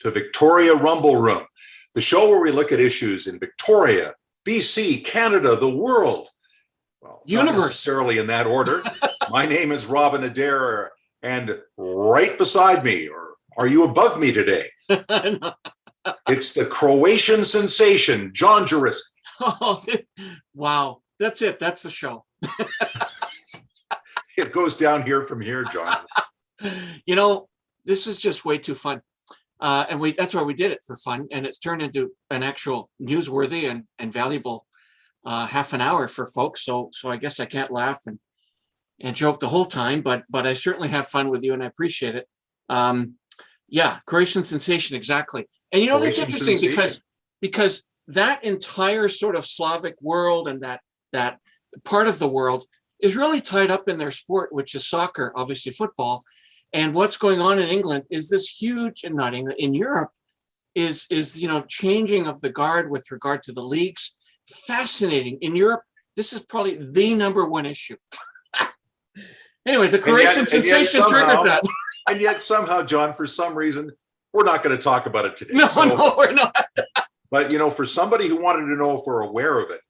to Victoria Rumble Room, the show where we look at issues in Victoria, BC, Canada, the world. Well, not necessarily in that order. My name is Robin Adair, and right beside me, or are you above me today? It's the Croatian sensation, John Juricic. Oh, wow. That's it. That's the show. It goes down here from here, John. You know, this is just way too fun. And that's why we did it, for fun. And it's turned into an actual newsworthy and valuable half an hour for folks. So I guess I can't laugh and joke the whole time, but I certainly have fun with you, and I appreciate it. Yeah, Croatian sensation, exactly. And you know, that's interesting because that entire sort of Slavic world and that part of the world is really tied up in their sport, which is soccer, obviously football. And what's going on in England is this huge, and not England, in Europe, is changing of the guard with regard to the leagues. Fascinating. In Europe, this is probably the number one issue. Anyway, the Croatian sensation triggered that. And yet somehow, John, for some reason, we're not going to talk about it today. No, we're not. But, for somebody who wanted to know if we're aware of it,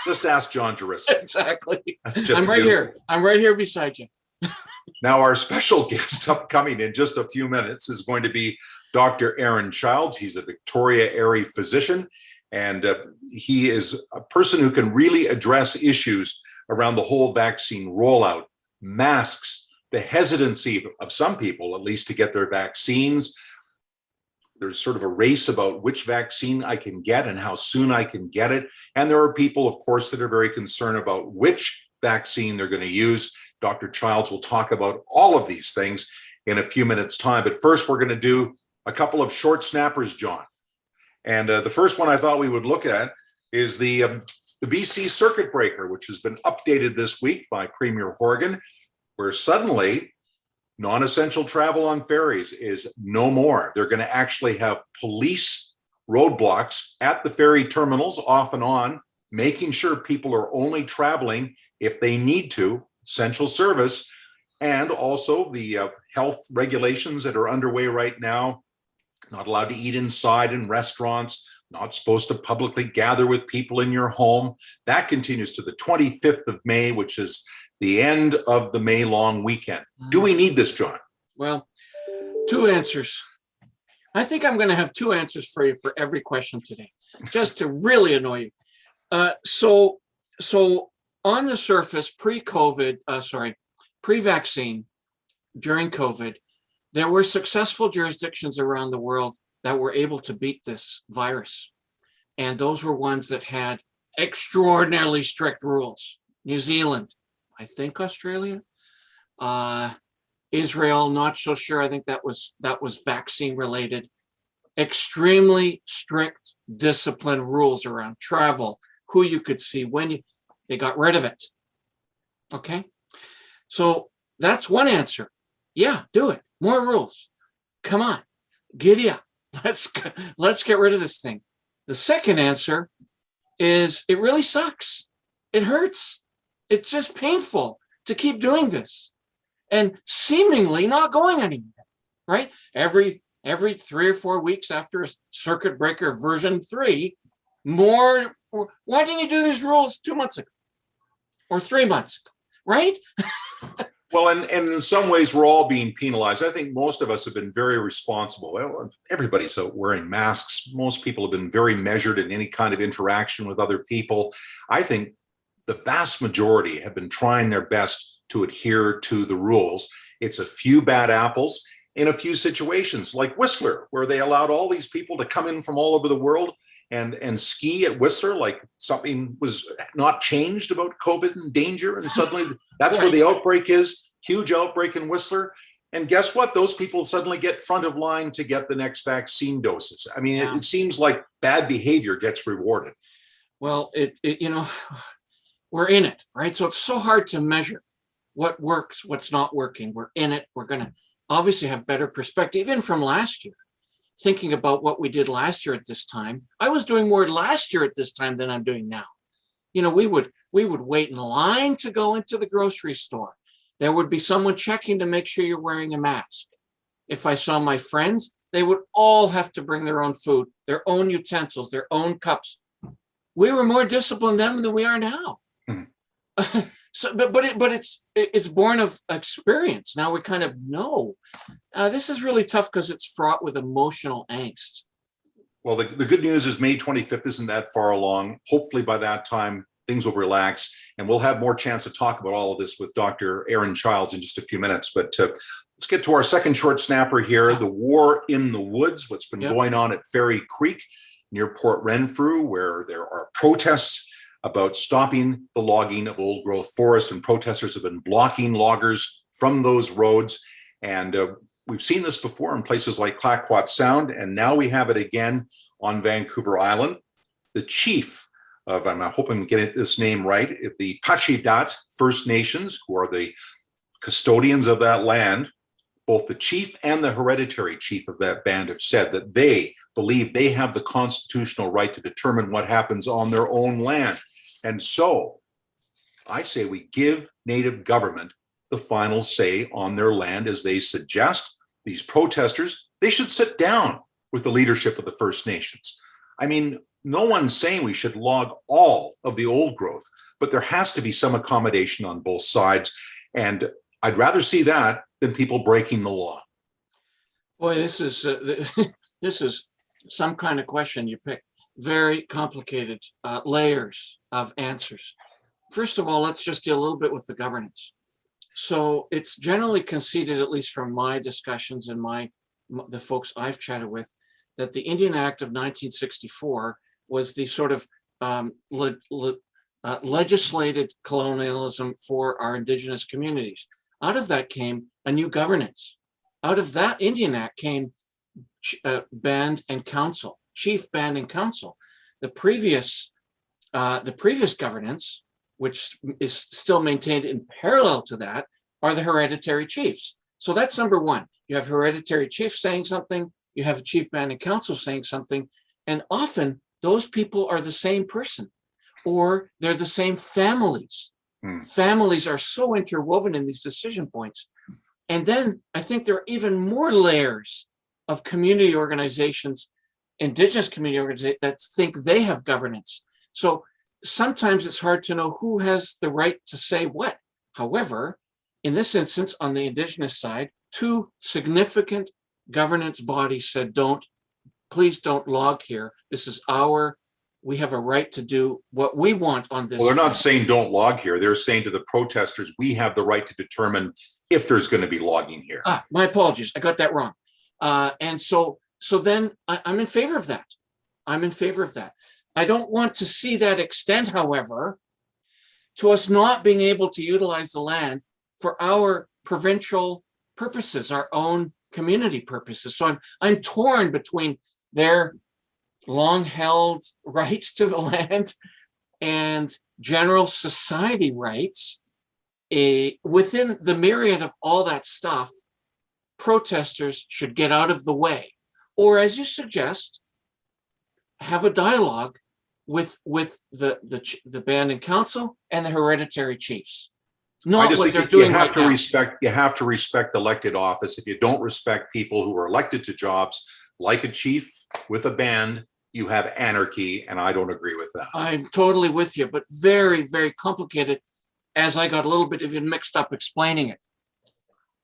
just ask John Juricic. Exactly. That's just I'm right here. I'm right here beside you. Now, our special guest upcoming in just a few minutes is going to be Dr. Aaron Childs. He's a Victoria area physician, and he is a person who can really address issues around the whole vaccine rollout, masks, the hesitancy of some people, at least, to get their vaccines. There's sort of a race about which vaccine I can get and how soon I can get it. And there are people, of course, that are very concerned about which vaccine they're going to use. Dr. Childs will talk about all of these things in a few minutes' time. But first, we're going to do a couple of short snappers, John. And the first one I thought we would look at is the BC circuit breaker, which has been updated this week by Premier Horgan, where suddenly non-essential travel on ferries is no more. They're going to actually have police roadblocks at the ferry terminals off and on, making sure people are only traveling if they need to, essential service. And also the health regulations that are underway right now, not allowed to eat inside in restaurants, not supposed to publicly gather with people in your home. That continues to the 25th of May, which is the end of the May long weekend. Do we need this, John? Well, two answers. I think I'm going to have two answers for you for every question today, just to really annoy you. So on the surface, pre-vaccine, during COVID, there were successful jurisdictions around the world that were able to beat this virus. And those were ones that had extraordinarily strict rules. New Zealand, I think Australia, Israel, not so sure. I think that was vaccine related. Extremely strict discipline rules around travel, who you could see, they got rid of it. Okay, so that's one answer. Yeah, do it. More rules. Come on, giddy up. Let's get rid of this thing. The second answer is it really sucks. It hurts. It's just painful to keep doing this and seemingly not going anywhere, right? Every 3 or 4 weeks after a circuit breaker version 3, more. Why didn't you do these rules 2 months ago or 3 months ago, right? Well, and in some ways, we're all being penalized. I think most of us have been very responsible. Well, everybody's out wearing masks. Most people have been very measured in any kind of interaction with other people. I think the vast majority have been trying their best to adhere to the rules. It's a few bad apples in a few situations, like Whistler, where they allowed all these people to come in from all over the world and ski at Whistler, like something was not changed about COVID and danger. And suddenly that's where the outbreak is, huge outbreak in Whistler. And guess what? Those people suddenly get front of line to get the next vaccine doses. I mean, it seems like bad behavior gets rewarded. Well, we're in it, right? So it's so hard to measure what works, what's not working. We're in it. We're going to obviously have better perspective, even from last year. Thinking about what we did last year at this time, I was doing more last year at this time than I'm doing now. We would wait in line to go into the grocery store. There would be someone checking to make sure you're wearing a mask. If I saw my friends, they would all have to bring their own food, their own utensils, their own cups. We were more disciplined then than we are now. So, but it's born of experience. Now we kind of know. This is really tough because it's fraught with emotional angst. Well, the good news is May 25th isn't that far along. Hopefully by that time, things will relax, and we'll have more chance to talk about all of this with Dr. Aaron Childs in just a few minutes. But let's get to our second short snapper here, the war in the woods, what's been going on at Fairy Creek near Port Renfrew, where there are protests about stopping the logging of old growth forest, and protesters have been blocking loggers from those roads. And we've seen this before in places like Clayoquot Sound, and now we have it again on Vancouver Island. The chief of, I'm hoping I'm getting this name right, the Pacheedaht First Nations, who are the custodians of that land, both the chief and the hereditary chief of that band have said that they believe they have the constitutional right to determine what happens on their own land. And so I say we give Native government the final say on their land, as they suggest. These protesters, they should sit down with the leadership of the First Nations. I mean, no one's saying we should log all of the old growth, but there has to be some accommodation on both sides. And I'd rather see that than people breaking the law. Boy, this is this is some kind of question you pick. Very complicated layers of answers. First of all, let's just deal a little bit with the governance. So it's generally conceded, at least from my discussions and the folks I've chatted with, that the Indian Act of 1964 was the sort of legislated colonialism for our Indigenous communities. Out of that came a new governance. Out of that Indian Act came band and council, chief, band, and council. The previous governance, which is still maintained in parallel to that, are the hereditary chiefs. So that's number one. You have hereditary chiefs saying something, you have a chief, band, and council saying something, and often those people are the same person, or they're the same families. Families are so interwoven in these decision points. And then I think there are even more layers of community organizations, Indigenous community organizations, that think they have governance. So sometimes it's hard to know who has the right to say what. However, in this instance, on the Indigenous side, two significant governance bodies said, please don't log here. This is we have a right to do what we want on this. Well, they're not saying don't log here. They're saying to the protesters, we have the right to determine if there's going to be logging here. My apologies. I got that wrong. And so then I'm in favor of that. I'm in favor of that. I don't want to see that extend, however, to us not being able to utilize the land for our provincial purposes, our own community purposes. So I'm torn between their long-held rights to the land and general society rights. Within the myriad of all that stuff, protesters should get out of the way, or, as you suggest, have a dialogue with the band and council and the hereditary chiefs. I just think you have to respect elected office. If you don't respect people who are elected to jobs, like a chief with a band, you have anarchy, and I don't agree with that. I'm totally with you, but very, very complicated, as I got a little bit even mixed up explaining it.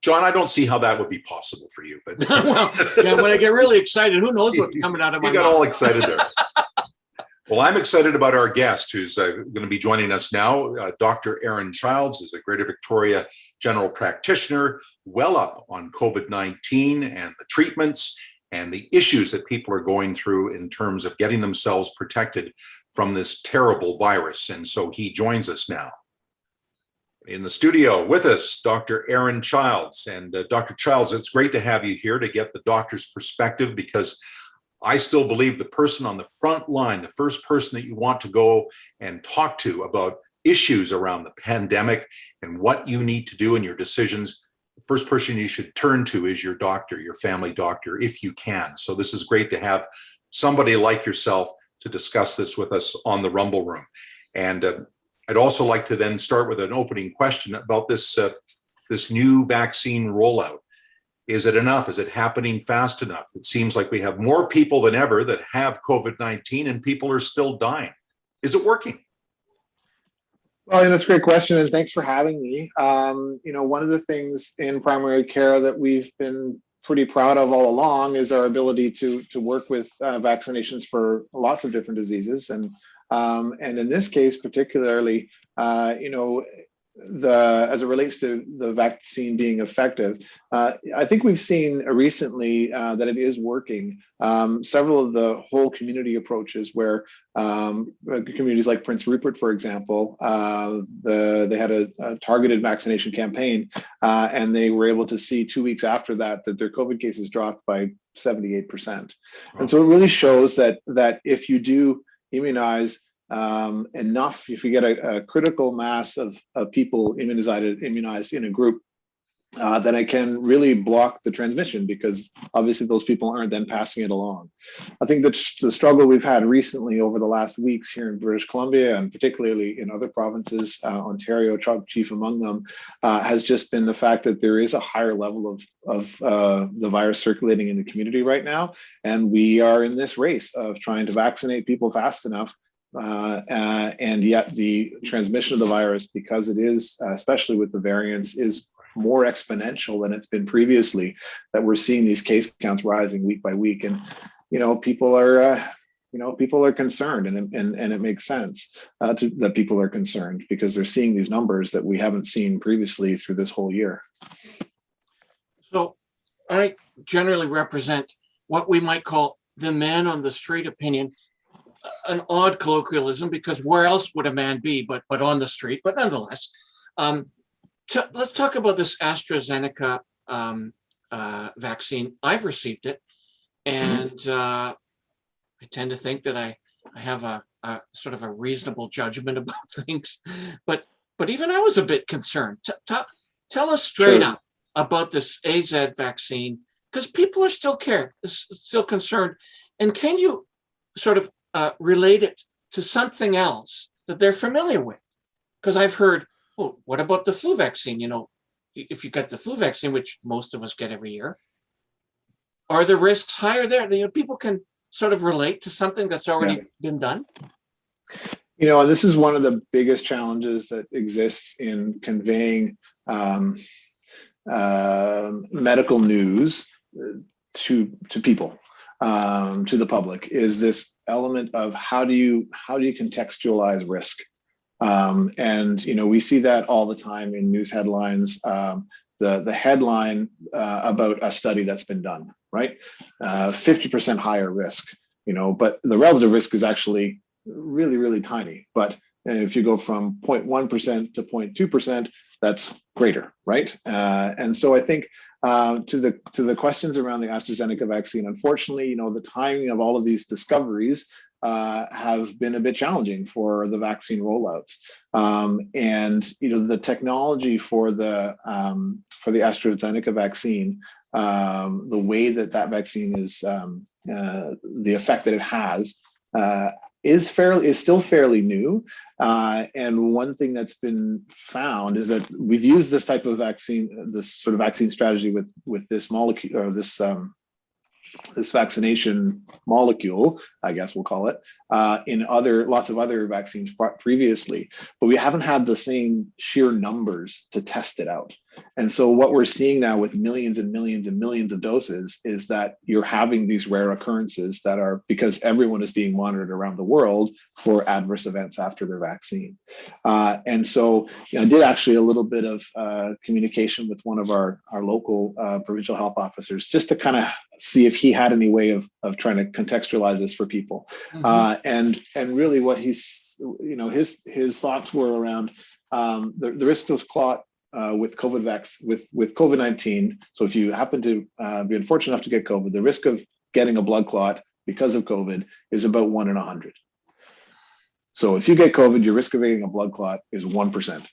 John, I don't see how that would be possible for you. But well, yeah, when I get really excited, who knows what's coming out of my mouth. You got all excited there. Well, I'm excited about our guest who's going to be joining us now. Dr. Aaron Childs is a Greater Victoria general practitioner, well up on COVID-19 and the treatments and the issues that people are going through in terms of getting themselves protected from this terrible virus. And so he joins us now. In the studio with us, Dr. Aaron Childs. And Dr. Childs, it's great to have you here to get the doctor's perspective, because I still believe the person on the front line, the first person that you want to go and talk to about issues around the pandemic and what you need to do in your decisions, the first person you should turn to is your doctor, your family doctor, if you can. So this is great to have somebody like yourself to discuss this with us on the Rumble Room. And I'd also like to then start with an opening question about this new vaccine rollout. Is it enough? Is it happening fast enough? It seems like we have more people than ever that have COVID-19 and people are still dying. Is it working? Well, that's a great question, and thanks for having me. One of the things in primary care that we've been pretty proud of all along is our ability to work with vaccinations for lots of different diseases, and in this case particularly, as it relates to the vaccine being effective, I think we've seen recently that it is working. Several of the whole community approaches where communities like Prince Rupert, for example, they had a targeted vaccination campaign, and they were able to see 2 weeks after that their COVID cases dropped by 78%. And so it really shows that if you do immunize enough, if you get a critical mass of people immunized in a group, then it can really block the transmission, because obviously those people aren't then passing it along. I think that the struggle we've had recently over the last weeks here in British Columbia, and particularly in other provinces, Ontario chief among them, has just been the fact that there is a higher level of the virus circulating in the community right now, and we are in this race of trying to vaccinate people fast enough. And yet the transmission of the virus, because it is, especially with the variants, is more exponential than it's been previously, that we're seeing these case counts rising week by week. And, people are concerned, and it makes sense that people are concerned, because they're seeing these numbers that we haven't seen previously through this whole year. So I generally represent what we might call the man on the street opinion, an odd colloquialism, because where else would a man be but on the street? But nonetheless, let's talk about this AstraZeneca vaccine. I've received it, and I tend to think that I have a sort of a reasonable judgment about things, but even I was a bit concerned. Tell us straight up about this AZ vaccine, because people are still concerned, and can you sort of relate it to something else that they're familiar with? Because I've heard, well, what about the flu vaccine? If you get the flu vaccine, which most of us get every year, are the risks higher there? People can sort of relate to something that's already been done. And this is one of the biggest challenges that exists in conveying medical news to people. To the public, is this element of how do you contextualize risk, and we see that all the time in news headlines. The headline about a study that's been done, right? 50% higher risk, but the relative risk is actually really, really tiny. But if you go from 0.1% to 0.2%, that's greater, right? And so I think to the questions around the AstraZeneca vaccine, unfortunately, the timing of all of these discoveries have been a bit challenging for the vaccine rollouts. And the technology for the AstraZeneca vaccine, the way that vaccine is, the effect that it has, is still fairly new. And one thing that's been found is that we've used this type of vaccine, this sort of vaccine strategy with this molecule, or this vaccination molecule, I guess we'll call it, in lots of other vaccines previously, but we haven't had the same sheer numbers to test it out. And so what we're seeing now with millions and millions and millions of doses is that you're having these rare occurrences that are because everyone is being monitored around the world for adverse events after their vaccine. And so I did actually a little bit of communication with one of our local provincial health officers, just to kind of see if he had any way of trying to contextualize this for people. And really what his thoughts were around the risk of clot with COVID-19. So if you happen to be unfortunate enough to get COVID, the risk of getting a blood clot because of COVID is about 1 in 100. So if you get COVID, your risk of getting a blood clot is 1%.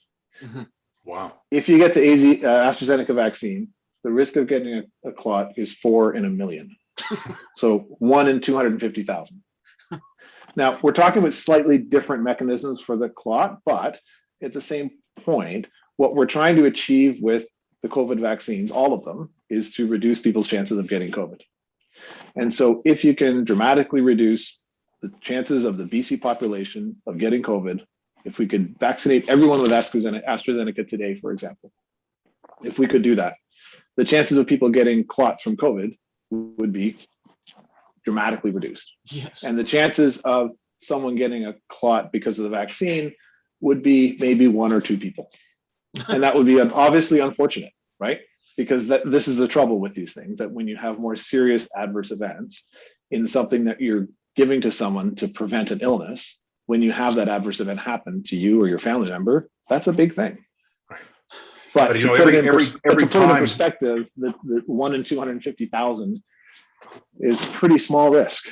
Wow. If you get the AstraZeneca vaccine, the risk of getting a clot is 4 in a million. So 1 in 250,000. Now, we're talking about slightly different mechanisms for the clot, but at the same point, what we're trying to achieve with the COVID vaccines, all of them, is to reduce people's chances of getting COVID. And so if you can dramatically reduce the chances of the BC population of getting COVID, if we could vaccinate everyone with AstraZeneca today, for example, if we could do that, the chances of people getting clots from COVID would be dramatically reduced. Yes. And the chances of someone getting a clot because of the vaccine would be maybe 1 or 2 people. And that would be obviously unfortunate, right? Because this is the trouble with these things, that when you have more serious adverse events in something that you're giving to someone to prevent an illness, when you have that adverse event happen to you or your family member, that's a big thing. Right. But you to know, put it in time, perspective, the 1 in 250,000 is pretty small risk.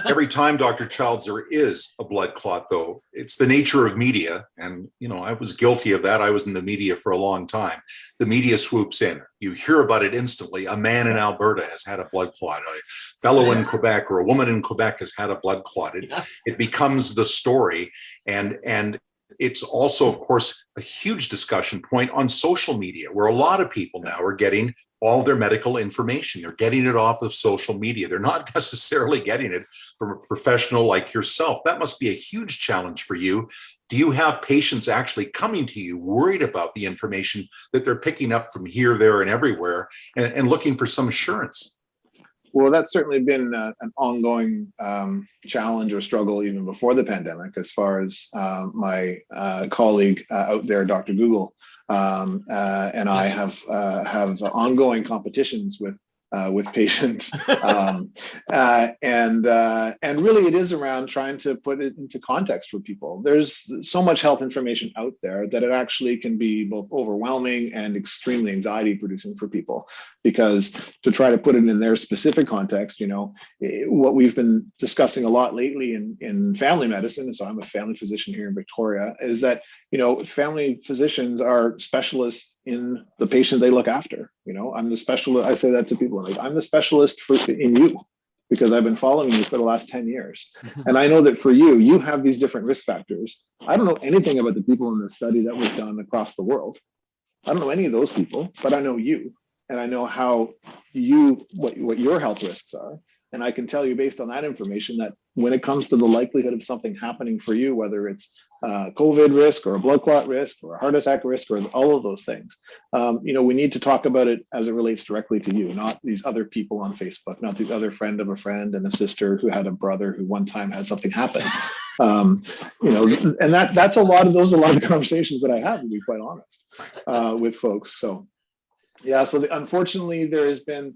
every time, Dr. Childs, there is a blood clot, though, it's the nature of media. And, you know, I was guilty of that. I was in the media for a long time. The media swoops in. You hear about it instantly. A man in Alberta has had a blood clot. A fellow in Quebec or a woman in Quebec has had a blood clot. It becomes the story. And it's also, of course, a huge discussion point on social media, where a lot of people now are getting all their medical information. They're getting it off of social media. They're not necessarily getting it from a professional like yourself. That must be a huge challenge for you. Do you have patients actually coming to you worried about the information that they're picking up from here, there, and everywhere, and looking for some assurance? Well, that's certainly been an ongoing challenge or struggle even before the pandemic, as far as my colleague out there, Dr. Google, and I have ongoing competitions with patients, and really it is around trying to put it into context for people. There's so much health information out there that it actually can be both overwhelming and extremely anxiety producing for people, because to try to put it in their specific context, you know, what we've been discussing a lot lately in family medicine, so I'm a family physician here in Victoria, is that, you know, family physicians are specialists in the patient they look after. You know, I'm the specialist. I say that to people, like, I'm the specialist in you, because I've been following you for the last 10 years. And I know that for you, you have these different risk factors. I don't know anything about the people in the study that was done across the world. I don't know any of those people, but I know you, and I know what your health risks are. And I can tell you based on that information that when it comes to the likelihood of something happening for you, whether it's COVID risk or a blood clot risk or a heart attack risk or all of those things, you know, we need to talk about it as it relates directly to you, not these other people on Facebook, not these other friend of a friend and a sister who had a brother who one time had something happen. You know, and that's a lot of conversations that I have, to be quite honest, with folks. So. Yeah, so unfortunately, there has been,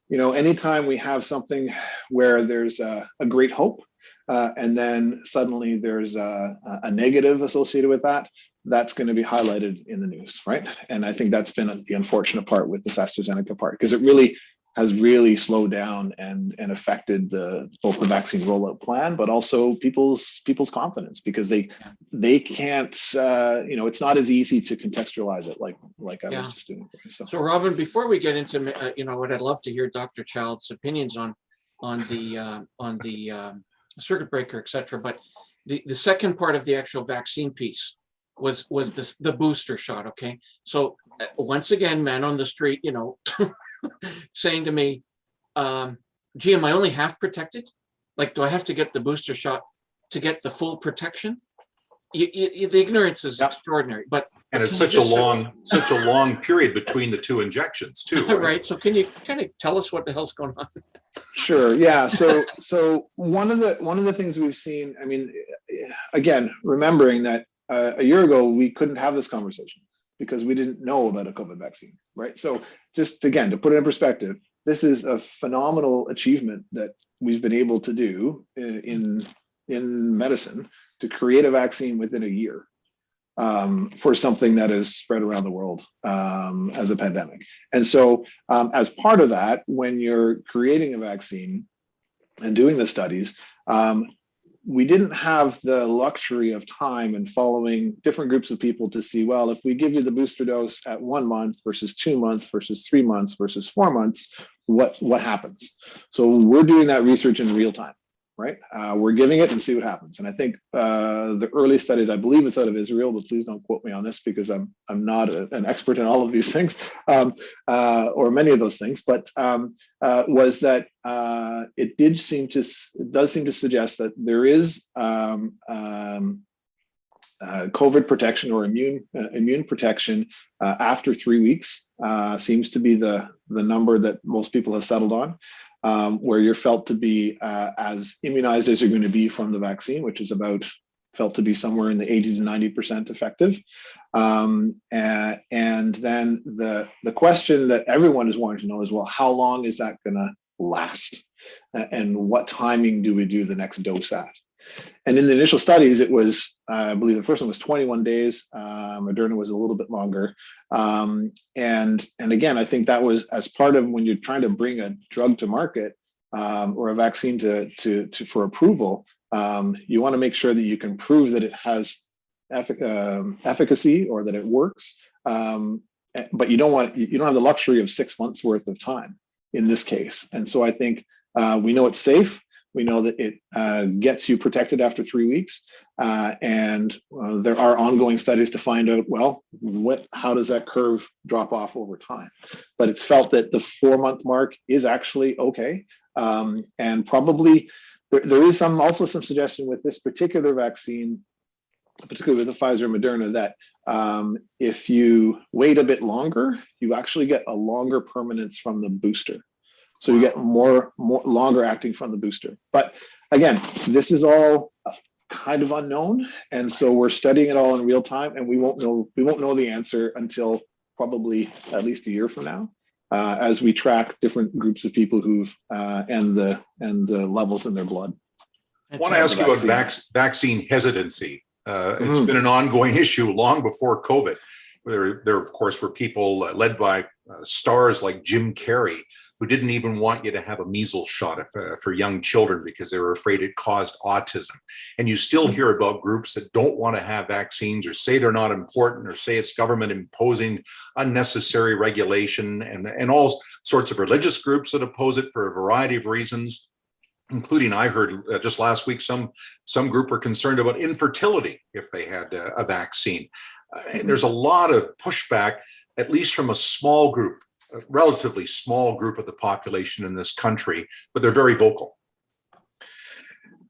you know, anytime we have something where there's a great hope, and then suddenly there's a negative associated with that, that's going to be highlighted in the news, right? And I think that's been the unfortunate part with this AstraZeneca part, because it really has really slowed down and affected both the vaccine rollout plan, but also people's confidence, because they can't, you know, it's not as easy to contextualize it like I was just doing. So Robin, before we get into, you know, what I'd love to hear Dr. Child's opinions on the circuit breaker, et cetera. But the second part of the actual vaccine piece was the booster shot. Okay. So once again, man on the street, you know, saying to me, gee, am I only half protected? Like, do I have to get the booster shot to get the full protection? The ignorance is extraordinary, and it's such a long period between the two injections too. Right. So can you kind of tell us what the hell's going on? Sure. Yeah. So one of the things we've seen, I mean, again, remembering that a year ago we couldn't have this conversation because we didn't know about a COVID vaccine, right? So just again, to put it in perspective, this is a phenomenal achievement that we've been able to do in medicine, to create a vaccine within a year for something that is spread around the world as a pandemic. And so as part of that, when you're creating a vaccine and doing the studies, we didn't have the luxury of time and following different groups of people to see, well, if we give you the booster dose at 1 month versus 2 months versus 3 months versus 4 months, what happens? So we're doing that research in real time. right? We're giving it and see what happens. And I think the early studies, I believe it's out of Israel, but please don't quote me on this because I'm not an expert in all of these things, or many of those things. But was that it does seem to suggest that there is COVID protection or immune protection after 3 weeks. Seems to be the number that most people have settled on. Where you're felt to be as immunized as you're going to be from the vaccine, which is felt to be somewhere in the 80 to 90% effective. And then the question that everyone is wanting to know is, well, how long is that going to last? And what timing do we do the next dose at? And in the initial studies, it was, I believe the first one was 21 days. Moderna was a little bit longer. And again, I think that was as part of when you're trying to bring a drug to market or a vaccine for approval, you want to make sure that you can prove that it has efficacy or that it works. But you don't have the luxury of 6 months worth of time in this case. And so I think we know it's safe. We know that it gets you protected after 3 weeks, and there are ongoing studies to find out, well, how does that curve drop off over time? But it's felt that the 4-month mark is actually okay, and probably there is also some suggestion with this particular vaccine, particularly with the Pfizer and Moderna, that if you wait a bit longer, you actually get a longer permanence from the booster. So you get more longer acting from the booster. But again, this is all kind of unknown. And so we're studying it all in real time, and we won't know the answer until probably at least a year from now, as we track different groups of people who've and the levels in their blood. I want to ask you about vaccine hesitancy. It's been an ongoing issue long before COVID. There, of course, were people led by stars like Jim Carrey who didn't even want you to have a measles shot for young children because they were afraid it caused autism. And you still hear about groups that don't want to have vaccines or say they're not important or say it's government imposing unnecessary regulation, and all sorts of religious groups that oppose it for a variety of reasons, including, I heard just last week, some group were concerned about infertility if they had a vaccine. There's a lot of pushback, at least from a small group, a relatively small group of the population in this country, but they're very vocal.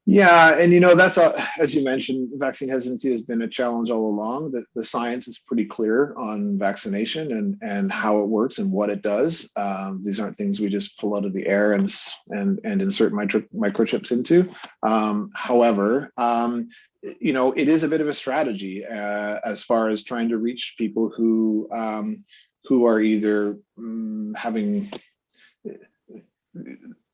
Yeah, and that's as you mentioned, vaccine hesitancy has been a challenge all along. The science is pretty clear on vaccination and how it works and what it does. These aren't things we just pull out of the air and insert microchips into. However, it is a bit of a strategy as far as trying to reach people who are either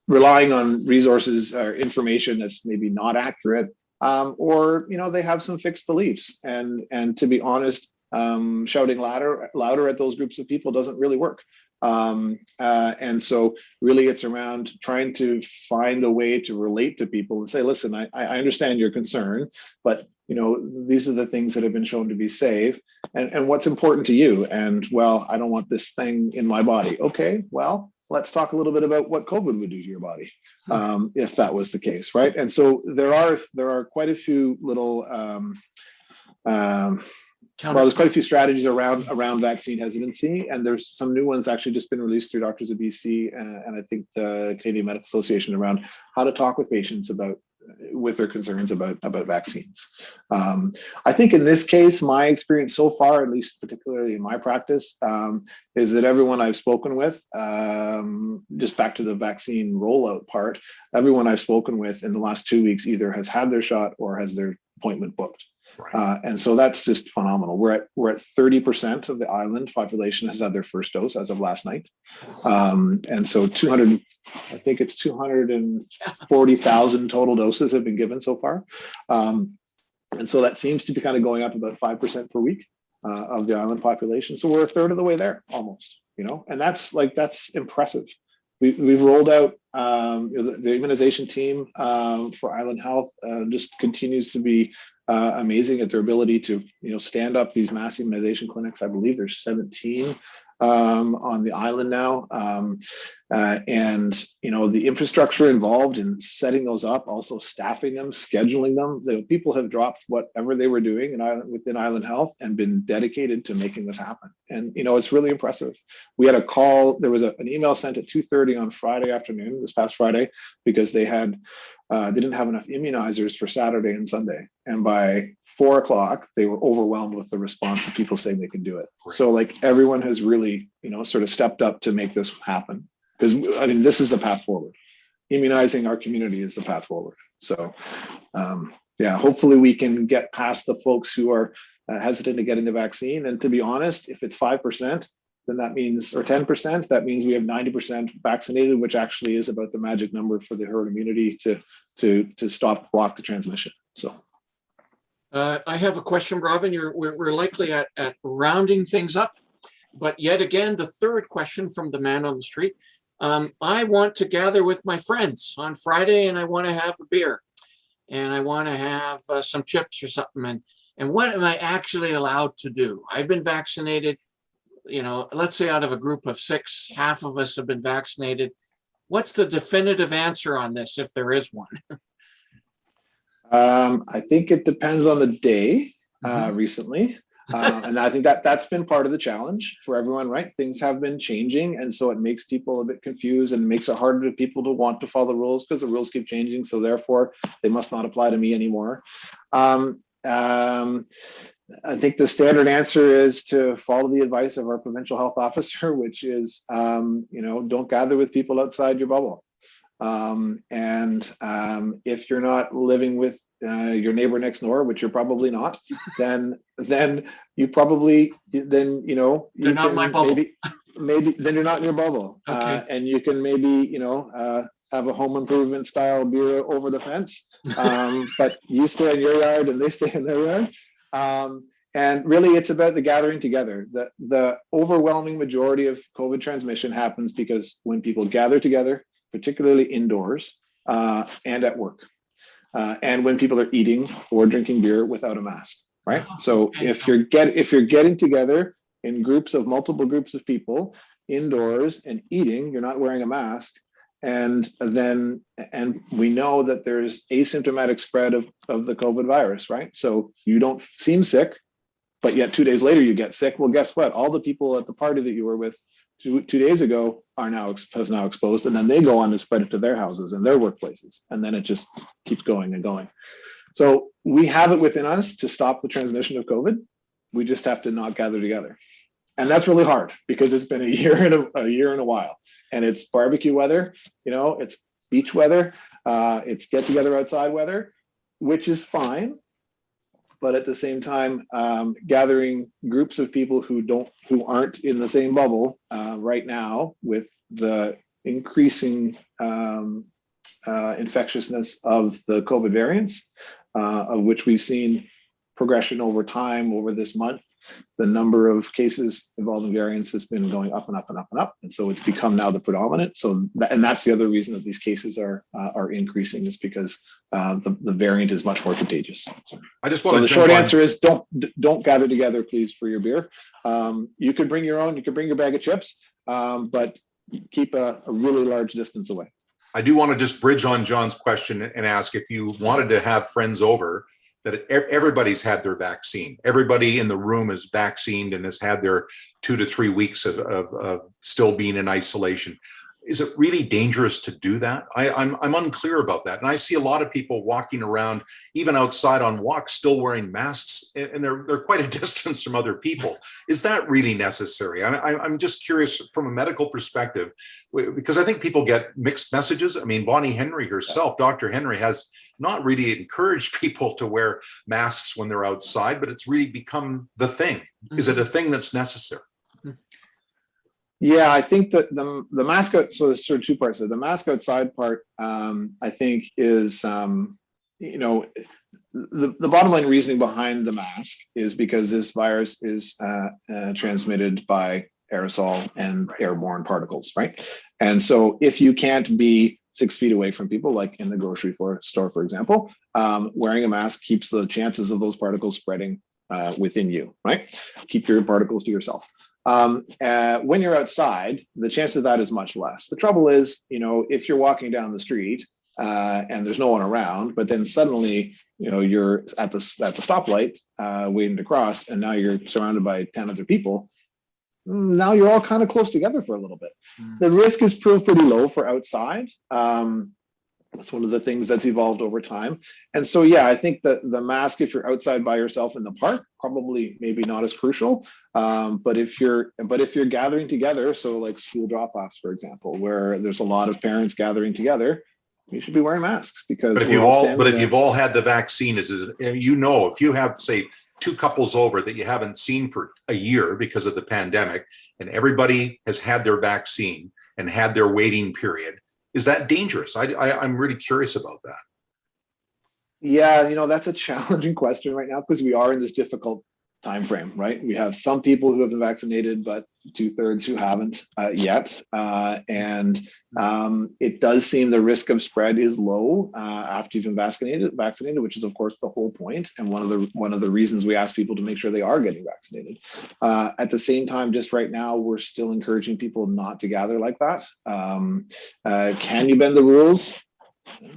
relying on resources or information that's maybe not accurate, or they have some fixed beliefs. And to be honest, shouting louder at those groups of people doesn't really work. And so really it's around trying to find a way to relate to people and say, listen, I understand your concern, but these are the things that have been shown to be safe, and what's important to you. And well, I don't want this thing in my body. Okay, well, let's talk a little bit about what COVID would do to your body, if that was the case, right? And so there are quite a few little there's quite a few strategies around vaccine hesitancy, and there's some new ones actually just been released through Doctors of BC and I think the Canadian Medical Association around how to talk with patients with their concerns about vaccines. I think in this case, my experience so far, at least particularly in my practice, is that everyone I've spoken with, just back to the vaccine rollout part, everyone I've spoken with in the last 2 weeks either has had their shot or has their appointment booked. Right. And so that's just phenomenal. We're at 30% of the island population has had their first dose as of last night, and so 240,000 total doses have been given so far, and so that seems to be kind of going up about 5% per week of the island population. So we're a third of the way there, almost. And that's impressive. We've rolled out the immunization team for Island Health just continues to be amazing at their ability to stand up these mass immunization clinics. I believe there's 17 on the island now. And, you know, the infrastructure involved in setting those up, also staffing them, scheduling them, the people have dropped whatever they were doing within Island Health and been dedicated to making this happen. And, you know, it's really impressive. We had a call, there was an email sent at 2:30 on Friday afternoon, this past Friday, because they didn't have enough immunizers for Saturday and Sunday. And by 4 o'clock, they were overwhelmed with the response of people saying they can do it. Right. So like everyone has really, you know, sort of stepped up to make this happen. Because I mean, this is the path forward. Immunizing our community is the path forward. So yeah, hopefully we can get past the folks who are hesitant to getting the vaccine. And to be honest, if it's 5%, then that means, or 10%, that means we have 90% vaccinated, which actually is about the magic number for the herd immunity to block the transmission. So I have a question, Robin. We're likely at rounding things up, but yet again, the third question from the man on the street. I want to gather with my friends on Friday, and I want to have a beer, and I want to have some chips or something. And what am I actually allowed to do? I've been vaccinated. You know, let's say out of a group of 6, half of us have been vaccinated. What's the definitive answer on this, if there is one? I think it depends on the day recently. And I think that's been part of the challenge for everyone, right? Things have been changing. And so it makes people a bit confused and makes it harder for people to want to follow the rules because the rules keep changing. So therefore, they must not apply to me anymore. I think the standard answer is to follow the advice of our provincial health officer, which is, you know, don't gather with people outside your bubble. And if you're not living with your neighbor next door, which you're probably not, then you probably, you know, They're not my bubble. Maybe then you're not in your bubble. Okay. And you can maybe, you know, have a home improvement style beer over the fence, but you stay in your yard and they stay in their yard. And really, it's about the gathering together. The overwhelming majority of COVID transmission happens because when people gather together, particularly indoors and at work, and when people are eating or drinking beer without a mask, right? So if you're getting together in multiple groups of people indoors and eating, you're not wearing a mask. And we know that there's asymptomatic spread of the COVID virus, right? So you don't seem sick, but yet 2 days later you get sick. Well, guess what? All the people at the party that you were with two days ago are now exposed, and then they go on to spread it to their houses and their workplaces, and then it just keeps going and going. So we have it within us to stop the transmission of COVID. We just have to not gather together. And that's really hard because it's been a year and a while, and it's barbecue weather, you know, it's beach weather, it's get together outside weather, which is fine. But at the same time, gathering groups of people who aren't in the same bubble right now with the increasing infectiousness of the COVID variants, of which we've seen progression over time over this month. The number of cases involving variants has been going up and up and up and up. And so it's become now the predominant. And that's the other reason that these cases are increasing, is because the variant is much more contagious. I just want to the short answer is don't gather together, please, for your beer. You can bring your own, you can bring your bag of chips, but keep a really large distance away. I do want to just bridge on John's question and ask, if you wanted to have friends over, that everybody's had their vaccine. Everybody in the room is vaccinated and has had their 2 to 3 weeks of still being in isolation. Is it really dangerous to do that? I'm unclear about that. And I see a lot of people walking around, even outside on walks, still wearing masks, and they're quite a distance from other people. Is that really necessary? I'm just curious from a medical perspective, because I think people get mixed messages. I mean, Bonnie Henry herself, Dr. Henry, has not really encouraged people to wear masks when they're outside, but it's really become the thing. Is it a thing that's necessary? Yeah, I think that the mask out, so there's sort of two parts. So the mask outside part, I think is, you know, the bottom line reasoning behind the mask is because this virus is transmitted by aerosol and airborne particles, right? And so if you can't be 6 feet away from people, like in the grocery store, for example, wearing a mask keeps the chances of those particles spreading within you, right? Keep your particles to yourself. When you're outside, the chance of that is much less. The trouble is, if you're walking down the street and there's no one around, but then suddenly, you're at the stoplight waiting to cross, and now you're surrounded by 10 other people. Now you're all kind of close together for a little bit. The risk is pretty low for outside. That's one of the things that's evolved over time. And so, yeah, I think that the mask, if you're outside by yourself in the park, probably maybe not as crucial. But if you're gathering together, so like school drop-offs, for example, where there's a lot of parents gathering together, you should be wearing masks because. But if you've all had the vaccine, if you have, say, two couples over that you haven't seen for a year because of the pandemic, and everybody has had their vaccine and had their waiting period, is that dangerous? I'm really curious about that. Yeah, that's a challenging question right now because we are in this difficult time frame, right? We have some people who have been vaccinated, but 2/3 who haven't yet. And it does seem the risk of spread is low after you've been vaccinated, which is of course the whole point, and one of the reasons we ask people to make sure they are getting vaccinated. At the same time, just right now, we're still encouraging people not to gather like that. Can you bend the rules?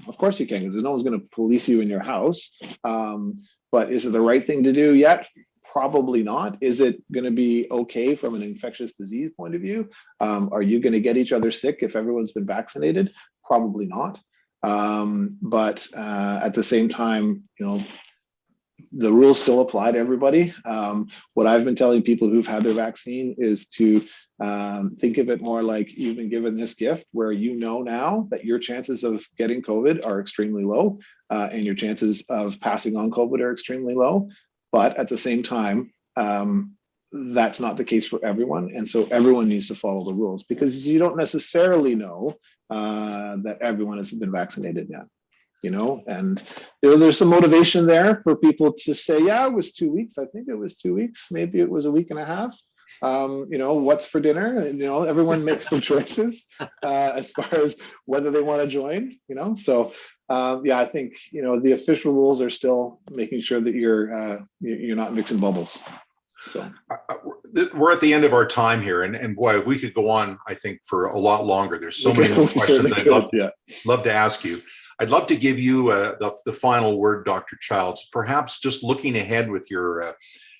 Of course you can, because no one's going to police you in your house. But is it the right thing to do yet? Probably not. Is it going to be okay from an infectious disease point of view? Are you going to get each other sick if everyone's been vaccinated? Probably not. But at the same time, the rules still apply to everybody. What I've been telling people who've had their vaccine is to think of it more like you've been given this gift where now that your chances of getting COVID are extremely low and your chances of passing on COVID are extremely low. But at the same time, that's not the case for everyone. And so everyone needs to follow the rules because you don't necessarily know that everyone has been vaccinated yet. And there's some motivation there for people to say, yeah, it was 2 weeks. I think it was 2 weeks. Maybe it was a week and a half. What's for dinner? Everyone makes some choices as far as whether they want to join, So I think, the official rules are still making sure that you're not mixing bubbles. So we're at the end of our time here, and boy, we could go on, I think, for a lot longer. There's so many more questions I'd love to ask you. I'd love to give you the final word, Dr. Childs, perhaps just looking ahead with your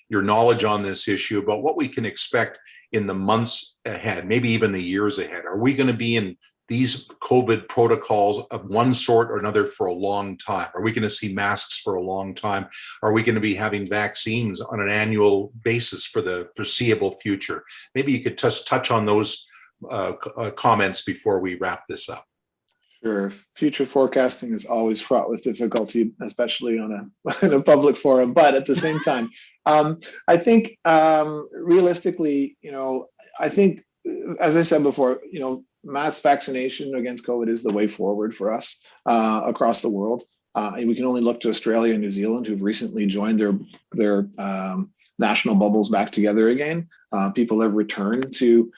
knowledge on this issue about what we can expect in the months ahead, maybe even the years ahead. Are we going to be in these COVID protocols of one sort or another for a long time? Are we going to see masks for a long time? Are we going to be having vaccines on an annual basis for the foreseeable future? Maybe you could just touch on those comments before we wrap this up. Sure. Future forecasting is always fraught with difficulty, especially in a public forum. But at the same time, I think realistically, I think, as I said before, mass vaccination against COVID is the way forward for us across the world. And we can only look to Australia and New Zealand, who've recently joined their national bubbles back together again. People have returned to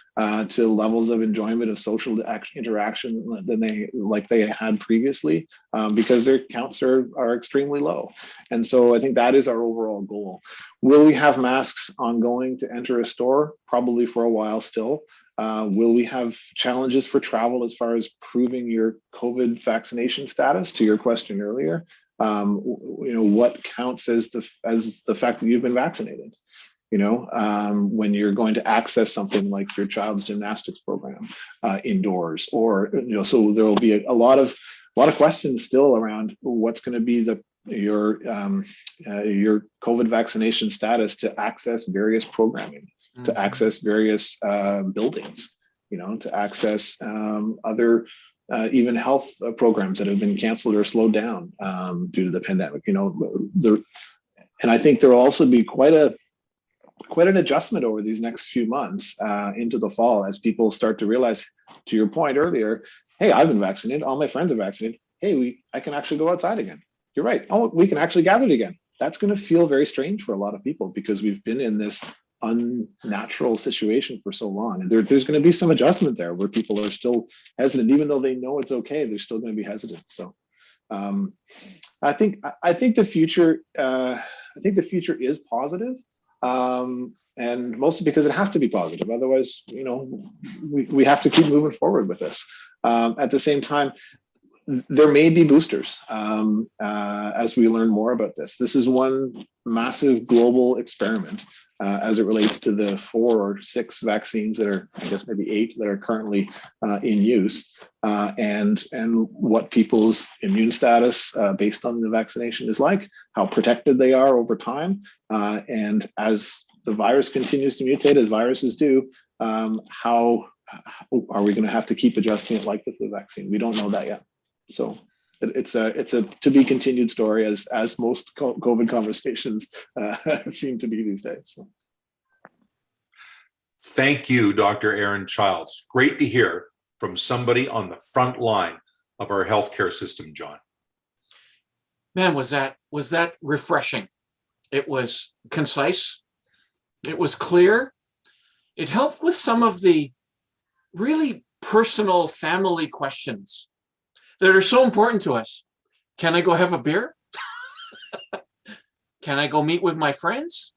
levels of enjoyment of social interaction than they had previously because their counts are extremely low. And so I think that is our overall goal. Will we have masks ongoing to enter a store? Probably for a while still. Will we have challenges for travel as far as proving your COVID vaccination status? To your question earlier, what counts as the fact that you've been vaccinated? When you're going to access something like your child's gymnastics program indoors, or so there will be a lot of questions still around what's going to be your COVID vaccination status to access various programming, to access various buildings, to access other even health programs that have been canceled or slowed down due to the pandemic. And I think there will also be quite an adjustment over these next few months into the fall as people start to realize, to your point earlier, hey, I've been vaccinated, all my friends are vaccinated. Hey, I can actually go outside again. You're right. Oh, we can actually gather again. That's going to feel very strange for a lot of people because we've been in this unnatural situation for so long. And there's going to be some adjustment there where people are still hesitant, even though they know it's okay, they're still going to be hesitant. So I think the future is positive. And mostly because it has to be positive. Otherwise, we have to keep moving forward with this. At the same time, there may be boosters as we learn more about this. This is one massive global experiment as it relates to the 4 or 6 vaccines that are, I guess maybe 8 that are currently in use, and what people's immune status based on the vaccination is like, how protected they are over time, and as the virus continues to mutate, as viruses do, how are we going to have to keep adjusting it like the flu vaccine? We don't know that yet. So it's a to be continued story, as most COVID conversations seem to be these days. So. Thank you, Dr. Aaron Childs. Great to hear from somebody on the front line of our healthcare system, John. Man, was that refreshing. It was concise. It was clear. It helped with some of the really personal family questions that are so important to us. Can I go have a beer? Can I go meet with my friends?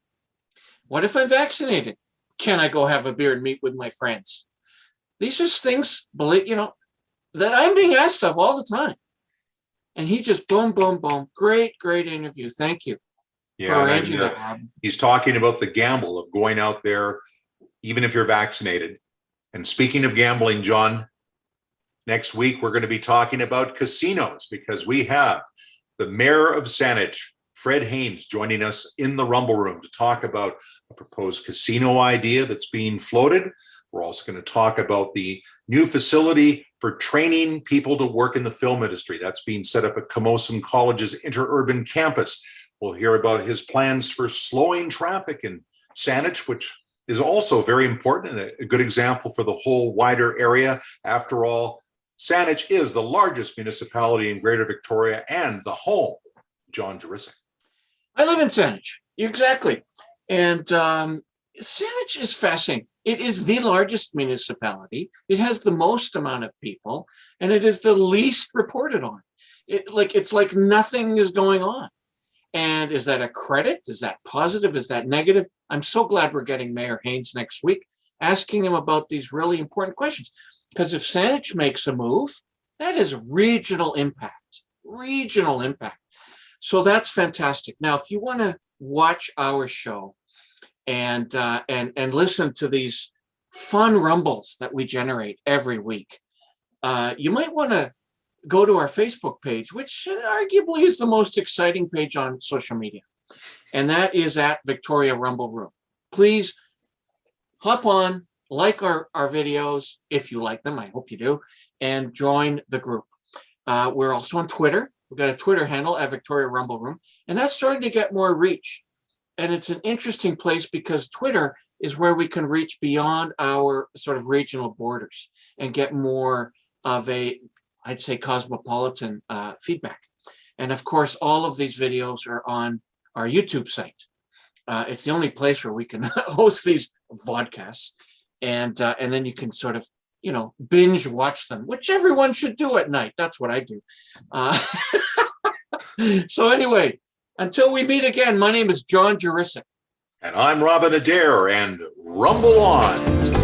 What if I'm vaccinated? Can I go have a beer and meet with my friends? These are things, that I'm being asked of all the time. And he just boom, boom, boom. Great interview. Thank you for arranging that, Robin. He's talking about the gamble of going out there, even if you're vaccinated. And speaking of gambling, John, next week, we're going to be talking about casinos, because we have the mayor of Saanich, Fred Haynes, joining us in the Rumble Room to talk about a proposed casino idea that's being floated. We're also going to talk about the new facility for training people to work in the film industry that's being set up at Camosun College's interurban campus. We'll hear about his plans for slowing traffic in Saanich, which is also very important and a good example for the whole wider area. After all, Saanich is the largest municipality in Greater Victoria and the home of John Juricic. I live in Saanich, exactly. And Saanich is fascinating. It is the largest municipality. It has the most amount of people, and it is the least reported on. It's like nothing is going on. And is that a credit? Is that positive? Is that negative? I'm so glad we're getting Mayor Haynes next week, asking him about these really important questions. Because if Saanich makes a move, that is regional impact. So that's fantastic. Now, if you want to watch our show and listen to these fun rumbles that we generate every week, you might want to go to our Facebook page, which arguably is the most exciting page on social media. And that is at Victoria Rumble Room. Please hop on, like our videos, if you like them, I hope you do, and join the group. We're also on Twitter. We've got a Twitter handle at Victoria Rumble Room, and that's starting to get more reach. And it's an interesting place because Twitter is where we can reach beyond our sort of regional borders and get more of a, I'd say, cosmopolitan feedback. And of course, all of these videos are on our YouTube site. It's the only place where we can host these vodcasts. And then you can sort of, binge watch them, which everyone should do at night. That's what I do. So anyway, until we meet again, my name is John Juricic. And I'm Robin Adair, and rumble on.